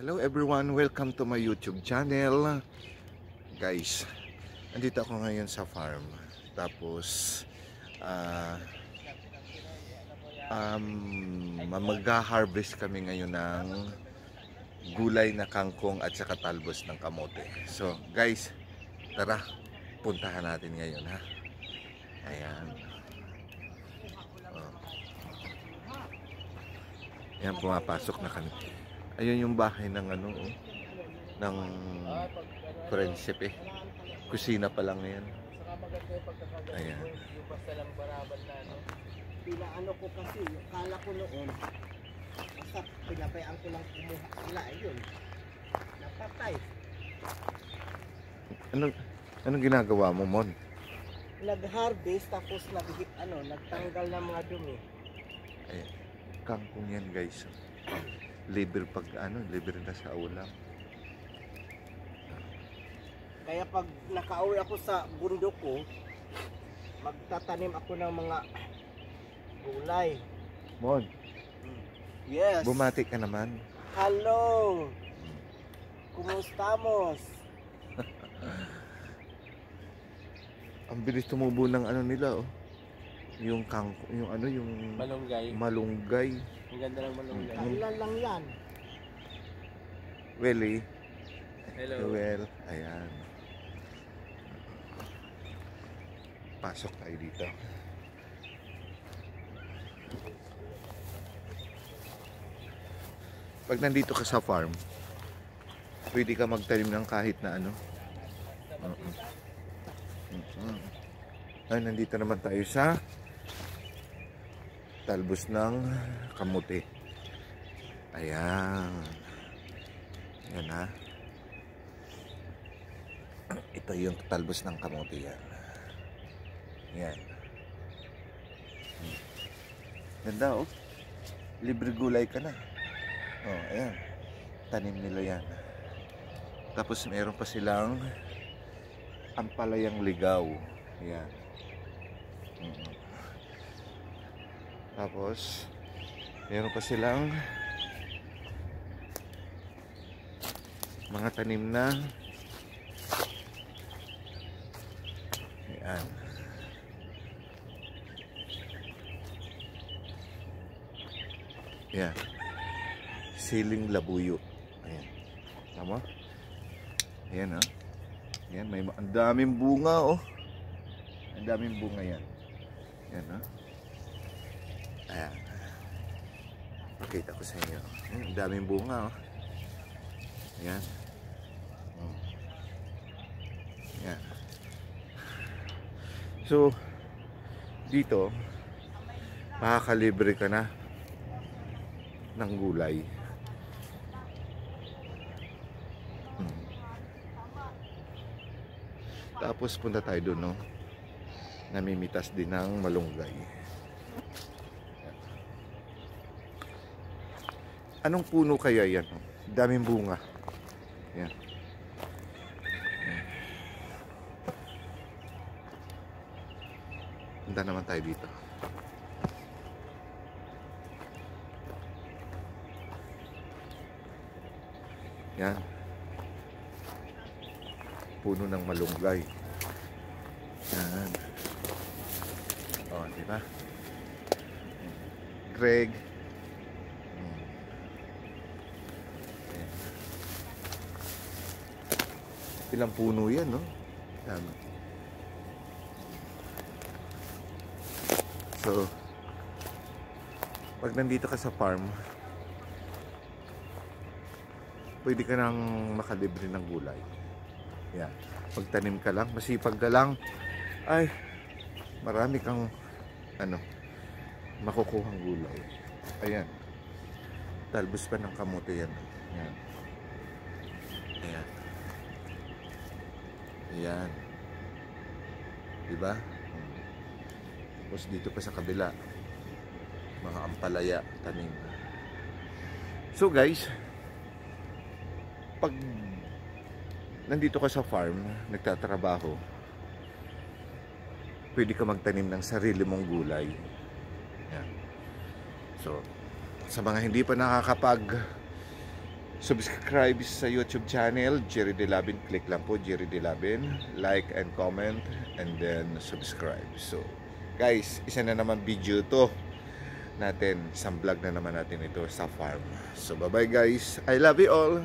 Hello everyone, welcome to my YouTube channel. Guys, andito ako ngayon sa farm. Tapos mag-harvest kami ngayon ng gulay na kangkong at saka talbos ng kamote. So guys, tara, puntahan natin ngayon ha. Ayan. Ayan, pumapasok na kami. Ayun yung bahay ng ng friendship eh. Kusina pa lang yan. Ayan. Pinaano ko kasi, kala ko noon, basta pinabayaan ko lang kumuha sila, ayun. Napatay. Anong ginagawa mo, Mon? Nag-harvest tapos nagtanggal ng mga dumi. Ayan. Kangkong yan guys. Libre pag libre na sa ulam. Kaya pag nakauwi ako sa bundok ko, magtatanim ako ng mga gulay. Mon, Yes. bumati ka naman. Hello. Kumustamos? Ang bilis tumubo ng nila oh. Yung kangkong, yung malunggay. Ang ganda ng malunggay. Ilan lang yan. Welly. Hello. Well, ayan. Pasok tayo dito. Pag nandito ka sa farm, pwede ka magtanim ng kahit na Ay, nandito naman tayo sa talbos ng kamote. Ayan. Yan ha. Ito yung talbos ng kamote yan. Yan. Ganda oh. Libre gulay ka na. Oh, ayan. Tanim nila yan. Tapos meron pa silang ampalayang ligaw. Ayan. Tapos meron pa silang mga tanim na ayan. Ayan. Siling labuyo. Ayan. Tama? Ayan ha. Ayan, may ang daming bunga oh. Ang daming bunga yan. Ayan ha. Ayan. Pakita ko sa inyo. Ang daming bunga oh. Ayan. Ayan. So, dito, makakalibre ka na ng gulay. Tapos punta tayo doon, no? Namimitas din ng malunggay. Anong puno kaya yan? Daming bunga. Yan. Punta naman tayo dito. Yan. Puno ng malunggay. Yan. Oh, di ba? Greg. Ilang puno yan, no? Yan. So, pag nandito ka sa farm, pwede ka nang makalibre ng gulay. Yan. Pagtanim ka lang, masipag ka lang, ay, marami kang, makukuhang gulay. Ayan. Talbos pa ng kamote yan. Ayan. Ayan. Ayan. Diba? Tapos dito pa sa kabila, mga ampalaya, tanim. So guys, pag nandito ka sa farm, nagtatrabaho, pwede ka magtanim ng sarili mong gulay. Yan. So, sa mga hindi pa subscribe sa YouTube channel, Jerry De Labin. Click lang po, Jerry De Labin. Like and comment, and then subscribe. So, guys, isa na naman video to natin. Isang vlog na naman natin ito sa farm. So, bye-bye guys. I love you all.